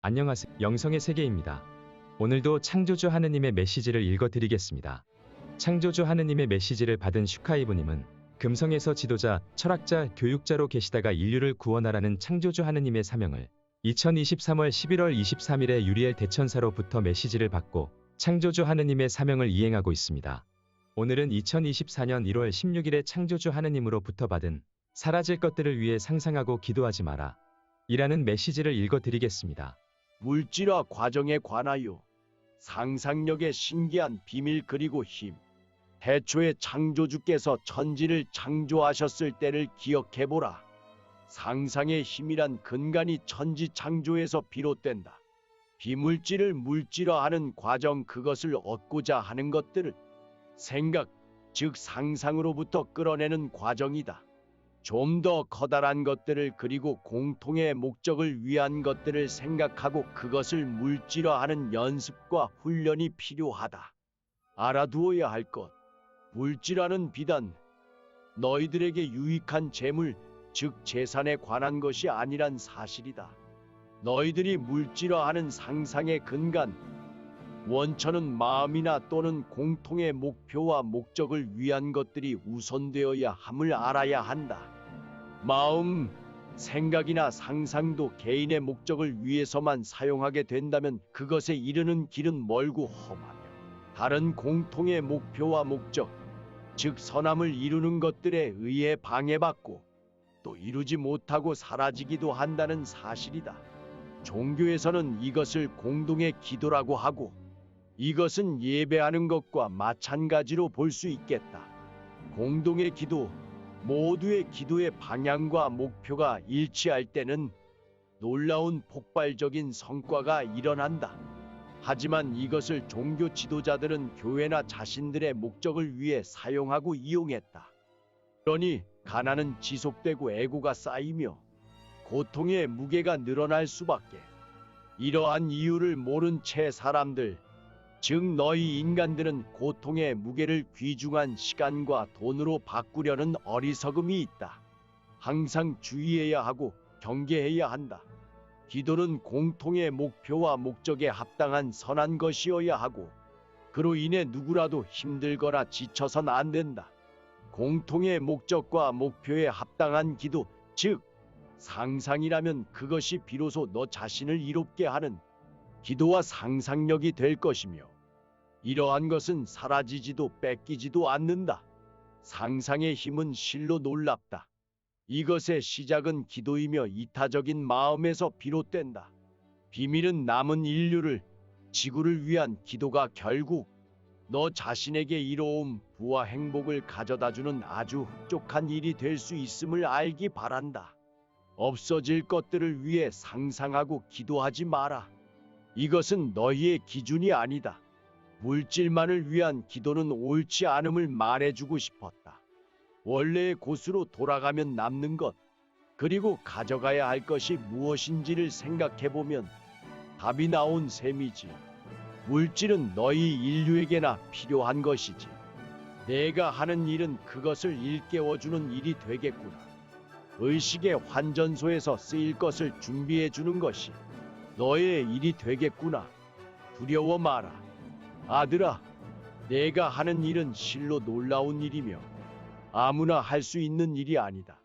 안녕하세요. 영성의 세계입니다. 오늘도 창조주 하느님의 메시지를 읽어드리겠습니다. 창조주 하느님의 메시지를 받은 슈카이브님은 금성에서 지도자, 철학자, 교육자로 계시다가 인류를 구원하라는 창조주 하느님의 사명을 2023월 11월 23일에 유리엘 대천사로부터 메시지를 받고 창조주 하느님의 사명을 이행하고 있습니다. 오늘은 2024년 1월 16일에 창조주 하느님으로부터 받은 사라질 것들을 위해 상상하고 기도하지 마라 이라는 메시지를 읽어드리겠습니다. 물질화 과정에 관하여 상상력의 신기한 비밀 그리고 힘. 태초에 창조주께서 천지를 창조하셨을 때를 기억해보라. 상상의 힘이란 근간이 천지 창조에서 비롯된다. 비물질을 물질화하는 과정, 그것을 얻고자 하는 것들을 생각, 즉 상상으로부터 끌어내는 과정이다. 좀 더 커다란 것들을, 그리고 공통의 목적을 위한 것들을 생각하고 그것을 물질화하는 연습과 훈련이 필요하다. 알아두어야 할 것. 물질화는 비단 너희들에게 유익한 재물, 즉 재산에 관한 것이 아니란 사실이다. 너희들이 물질화하는 상상의 근간, 원천은 마음이나 또는 공통의 목표와 목적을 위한 것들이 우선되어야 함을 알아야 한다. 마음, 생각이나 상상도 개인의 목적을 위해서만 사용하게 된다면 그것에 이르는 길은 멀고 험하며, 다른 공통의 목표와 목적, 즉 선함을 이루는 것들에 의해 방해받고 또 이루지 못하고 사라지기도 한다는 사실이다. 종교에서는 이것을 공동의 기도라고 하고, 이것은 예배하는 것과 마찬가지로 볼 수 있겠다. 공동의 기도, 모두의 기도의 방향과 목표가 일치할 때는 놀라운 폭발적인 성과가 일어난다. 하지만 이것을 종교 지도자들은 교회나 자신들의 목적을 위해 사용하고 이용했다. 그러니 가난은 지속되고 애고가 쌓이며 고통의 무게가 늘어날 수밖에. 이러한 이유를 모른 채 사람들, 즉 너희 인간들은 고통의 무게를 귀중한 시간과 돈으로 바꾸려는 어리석음이 있다. 항상 주의해야 하고 경계해야 한다. 기도는 공통의 목표와 목적에 합당한 선한 것이어야 하고, 그로 인해 누구라도 힘들거나 지쳐선 안 된다. 공통의 목적과 목표에 합당한 기도, 즉 상상이라면 그것이 비로소 너 자신을 이롭게 하는 기도와 상상력이 될 것이며, 이러한 것은 사라지지도 뺏기지도 않는다. 상상의 힘은 실로 놀랍다. 이것의 시작은 기도이며 이타적인 마음에서 비롯된다. 비밀은 남은 인류를, 지구를 위한 기도가 결국 너 자신에게 이로움, 부와 행복을 가져다주는 아주 흡족한 일이 될 수 있음을 알기 바란다. 없어질 것들을 위해 상상하고 기도하지 마라. 이것은 너희의 기준이 아니다. 물질만을 위한 기도는 옳지 않음을 말해주고 싶었다. 원래의 곳으로 돌아가면 남는 것, 그리고 가져가야 할 것이 무엇인지를 생각해보면 답이 나온 셈이지. 물질은 너희 인류에게나 필요한 것이지. 내가 하는 일은 그것을 일깨워주는 일이 되겠구나. 의식의 환전소에서 쓰일 것을 준비해주는 것이 너의 일이 되겠구나. 두려워 마라. 아들아, 내가 하는 일은 실로 놀라운 일이며 아무나 할 수 있는 일이 아니다.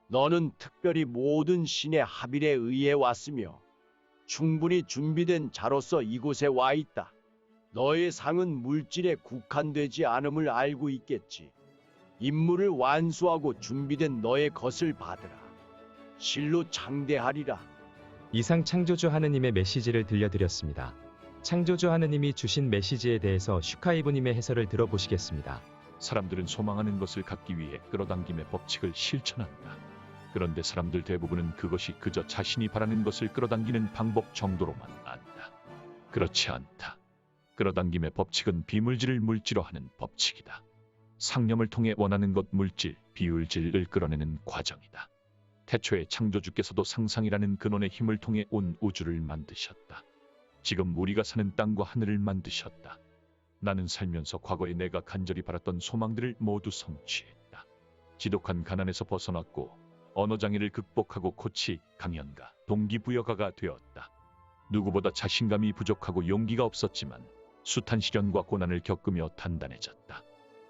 너는 특별히 모든 신의 합일에 의해 왔으며 충분히 준비된 자로서 이곳에 와 있다. 너의 상은 물질에 국한되지 않음을 알고 있겠지. 임무를 완수하고 준비된 너의 것을 받으라. 실로 창대하리라. 이상 창조주 하느님의 메시지를 들려드렸습니다. 창조주 하느님이 주신 메시지에 대해서 슈카이브님의 해설을 들어보시겠습니다. 사람들은 소망하는 것을 갖기 위해 끌어당김의 법칙을 실천한다. 그런데 사람들 대부분은 그것이 그저 자신이 바라는 것을 끌어당기는 방법 정도로만 안다. 그렇지 않다. 끌어당김의 법칙은 비물질을 물질화하는 법칙이다. 상념을 통해 원하는 것, 물질, 비울질을 끌어내는 과정이다. 태초에 창조주께서도 상상이라는 근원의 힘을 통해 온 우주를 만드셨다. 지금 우리가 사는 땅과 하늘을 만드셨다. 나는 살면서 과거에 내가 간절히 바랐던 소망들을 모두 성취했다. 지독한 가난에서 벗어났고 언어장애를 극복하고 코치, 강연가, 동기부여가가 되었다. 누구보다 자신감이 부족하고 용기가 없었지만 숱한 시련과 고난을 겪으며 단단해졌다.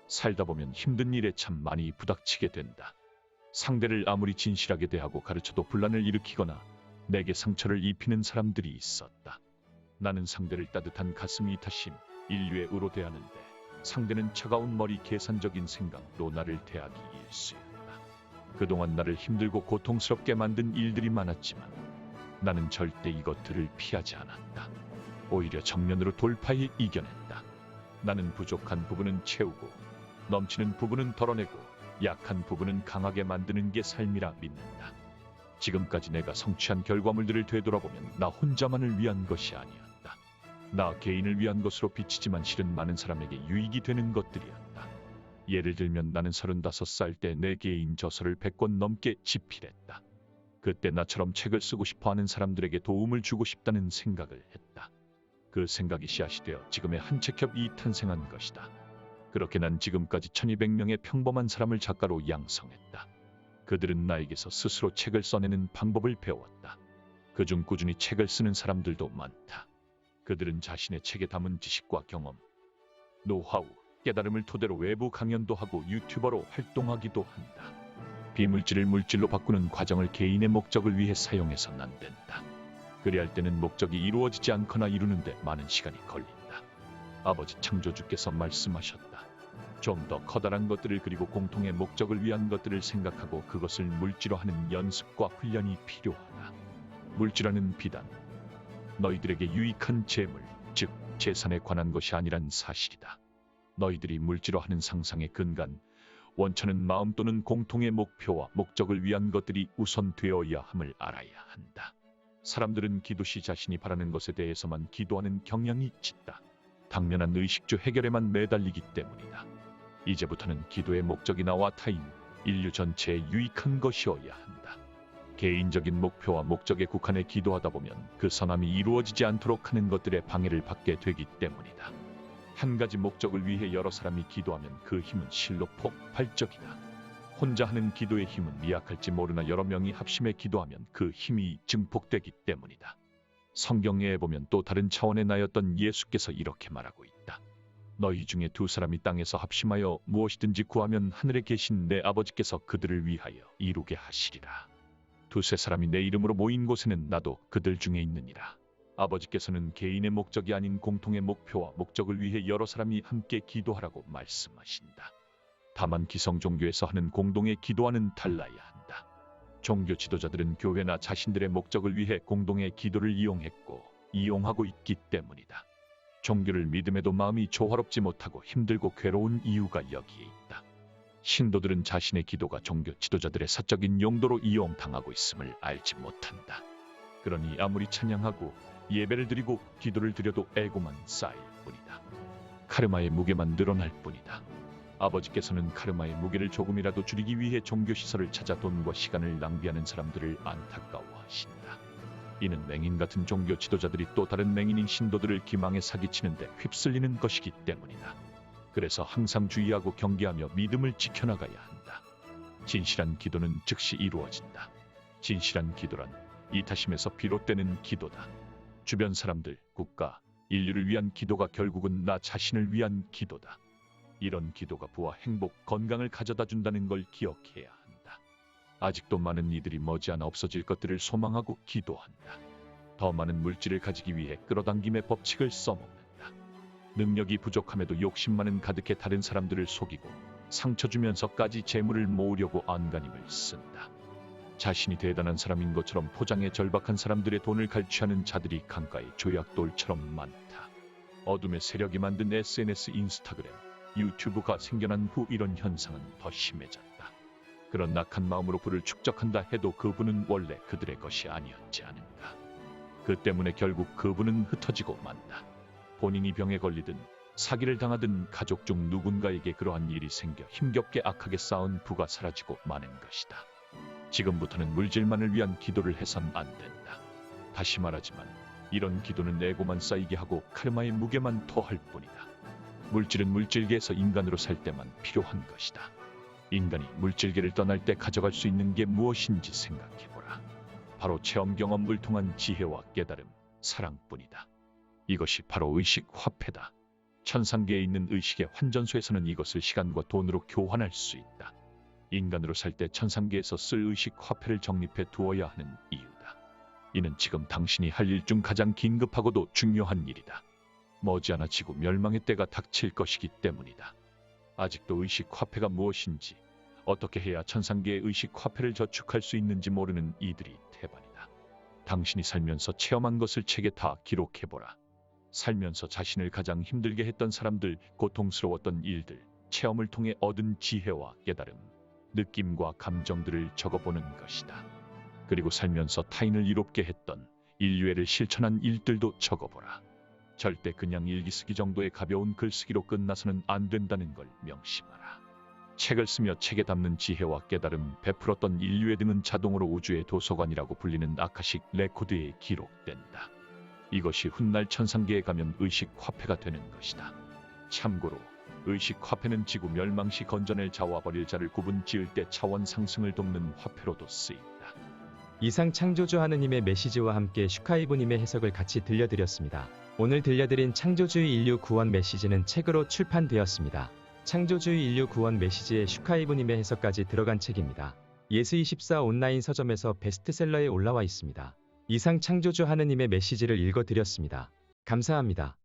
살다 보면 힘든 일에 참 많이 부닥치게 된다. 상대를 아무리 진실하게 대하고 가르쳐도 분란을 일으키거나 내게 상처를 입히는 사람들이 있었다. 나는 상대를 따뜻한 가슴 이타심, 인류의 의로 대하는데 상대는 차가운 머리 계산적인 생각로 나를 대하기 일쑤였다. 그동안 나를 힘들고 고통스럽게 만든 일들이 많았지만 나는 절대 이것들을 피하지 않았다. 오히려 정면으로 돌파해 이겨냈다. 나는 부족한 부분은 채우고 넘치는 부분은 덜어내고 약한 부분은 강하게 만드는 게 삶이라 믿는다. 지금까지 내가 성취한 결과물들을 되돌아보면 나 혼자만을 위한 것이 아니었다. 나 개인을 위한 것으로 비치지만 실은 많은 사람에게 유익이 되는 것들이었다. 예를 들면 나는 35살 때 내 개인 저서를 100권 넘게 집필했다. 그때 나처럼 책을 쓰고 싶어하는 사람들에게 도움을 주고 싶다는 생각을 했다. 그 생각이 씨앗이 되어 지금의 한책협이 탄생한 것이다. 그렇게 난 지금까지 1200명의 평범한 사람을 작가로 양성했다. 그들은 나에게서 스스로 책을 써내는 방법을 배웠다. 그중 꾸준히 책을 쓰는 사람들도 많다. 그들은 자신의 책에 담은 지식과 경험, 노하우, 깨달음을 토대로 외부 강연도 하고 유튜버로 활동하기도 한다. 비물질을 물질로 바꾸는 과정을 개인의 목적을 위해 사용해서는 안 된다. 그리할 때는 목적이 이루어지지 않거나 이루는데 많은 시간이 걸린다. 아버지 창조주께서 말씀하셨다. 좀 더 커다란 것들을 그리고 공통의 목적을 위한 것들을 생각하고 그것을 물질화하는 연습과 훈련이 필요하다. 물질화는 비단 너희들에게 유익한 재물, 즉 재산에 관한 것이 아니란 사실이다. 너희들이 물질화하는 상상의 근간, 원천은 마음 또는 공통의 목표와 목적을 위한 것들이 우선 되어야 함을 알아야 한다. 사람들은 기도 시 자신이 바라는 것에 대해서만 기도하는 경향이 짙다. 당면한 의식주 해결에만 매달리기 때문이다. 이제부터는 기도의 목적이 나와 타인, 인류 전체에 유익한 것이어야 한다. 개인적인 목표와 목적에 국한해 기도하다 보면 그 선함이 이루어지지 않도록 하는 것들의 방해를 받게 되기 때문이다. 한 가지 목적을 위해 여러 사람이 기도하면 그 힘은 실로 폭발적이다. 혼자 하는 기도의 힘은 미약할지 모르나 여러 명이 합심해 기도하면 그 힘이 증폭되기 때문이다. 성경에 보면 또 다른 차원의 나였던 예수께서 이렇게 말하고 있다. 너희 중에 두 사람이 땅에서 합심하여 무엇이든지 구하면 하늘에 계신 내 아버지께서 그들을 위하여 이루게 하시리라. 두세 사람이 내 이름으로 모인 곳에는 나도 그들 중에 있느니라. 아버지께서는 개인의 목적이 아닌 공통의 목표와 목적을 위해 여러 사람이 함께 기도하라고 말씀하신다. 다만 기성 종교에서 하는 공동의 기도와는 달라야 한다. 종교 지도자들은 교회나 자신들의 목적을 위해 공동의 기도를 이용했고 이용하고 있기 때문이다. 종교를 믿음에도 마음이 조화롭지 못하고 힘들고 괴로운 이유가 여기에 있다. 신도들은 자신의 기도가 종교 지도자들의 사적인 용도로 이용당하고 있음을 알지 못한다. 그러니 아무리 찬양하고 예배를 드리고 기도를 드려도 애고만 쌓일 뿐이다. 카르마의 무게만 늘어날 뿐이다. 아버지께서는 카르마의 무게를 조금이라도 줄이기 위해 종교시설을 찾아 돈과 시간을 낭비하는 사람들을 안타까워하신다. 이는 맹인 같은 종교 지도자들이 또 다른 맹인인 신도들을 기망에 사기치는데 휩쓸리는 것이기 때문이다. 그래서 항상 주의하고 경계하며 믿음을 지켜나가야 한다. 진실한 기도는 즉시 이루어진다. 진실한 기도란 이타심에서 비롯되는 기도다. 주변 사람들, 국가, 인류를 위한 기도가 결국은 나 자신을 위한 기도다. 이런 기도가 부와 행복, 건강을 가져다 준다는 걸 기억해야 한다. 아직도 많은 이들이 머지않아 없어질 것들을 소망하고 기도한다. 더 많은 물질을 가지기 위해 끌어당김의 법칙을 써먹는다. 능력이 부족함에도 욕심만은 가득해 다른 사람들을 속이고 상처 주면서까지 재물을 모으려고 안간힘을 쓴다. 자신이 대단한 사람인 것처럼 포장해 절박한 사람들의 돈을 갈취하는 자들이 강가의 조약돌처럼 많다. 어둠의 세력이 만든 SNS, 인스타그램, 유튜브가 생겨난 후 이런 현상은 더 심해졌다. 그런 낙한 마음으로 부를 축적한다 해도 그분은 원래 그들의 것이 아니었지 않은가. 그 때문에 결국 그분은 흩어지고 만다. 본인이 병에 걸리든 사기를 당하든 가족 중 누군가에게 그러한 일이 생겨 힘겹게 악하게 쌓은 부가 사라지고 마는 것이다. 지금부터는 물질만을 위한 기도를 해선 안 된다. 다시 말하지만 이런 기도는 에고만 쌓이게 하고 카르마의 무게만 더할 뿐이다. 물질은 물질계에서 인간으로 살 때만 필요한 것이다. 인간이 물질계를 떠날 때 가져갈 수 있는 게 무엇인지 생각해보라. 바로 체험 경험을 통한 지혜와 깨달음, 사랑뿐이다. 이것이 바로 의식 화폐다. 천상계에 있는 의식의 환전소에서는 이것을 시간과 돈으로 교환할 수 있다. 인간으로 살 때 천상계에서 쓸 의식 화폐를 적립해 두어야 하는 이유다. 이는 지금 당신이 할 일 중 가장 긴급하고도 중요한 일이다. 머지않아 지구 멸망의 때가 닥칠 것이기 때문이다. 아직도 의식 화폐가 무엇인지, 어떻게 해야 천상계의 의식 화폐를 저축할 수 있는지 모르는 이들이 대반이다. 당신이 살면서 체험한 것을 책에 다 기록해보라. 살면서 자신을 가장 힘들게 했던 사람들, 고통스러웠던 일들, 체험을 통해 얻은 지혜와 깨달음, 느낌과 감정들을 적어보는 것이다. 그리고 살면서 타인을 이롭게 했던, 인류애를 실천한 일들도 적어보라. 절대 그냥 일기 쓰기 정도의 가벼운 글쓰기로 끝나서는 안 된다는 걸 명심하라. 책을 쓰며 책에 담는 지혜와 깨달음, 베풀었던 인류애 등은 자동으로 우주의 도서관이라고 불리는 아카식 레코드에 기록된다. 이것이 훗날 천상계에 가면 의식 화폐가 되는 것이다. 참고로 의식 화폐는 지구 멸망 시 건져낼 자와 버릴 자를 구분 지을 때 차원 상승을 돕는 화폐로도 쓰인다. 이상 창조주 하느님의 메시지와 함께 슈카이브님의 해석을 같이 들려드렸습니다. 오늘 들려드린 창조주의 인류 구원 메시지는 책으로 출판되었습니다. 창조주의 인류 구원 메시지에 슈카이브님의 해석까지 들어간 책입니다. 예스24 온라인 서점에서 베스트셀러에 올라와 있습니다. 이상 창조주 하느님의 메시지를 읽어드렸습니다. 감사합니다.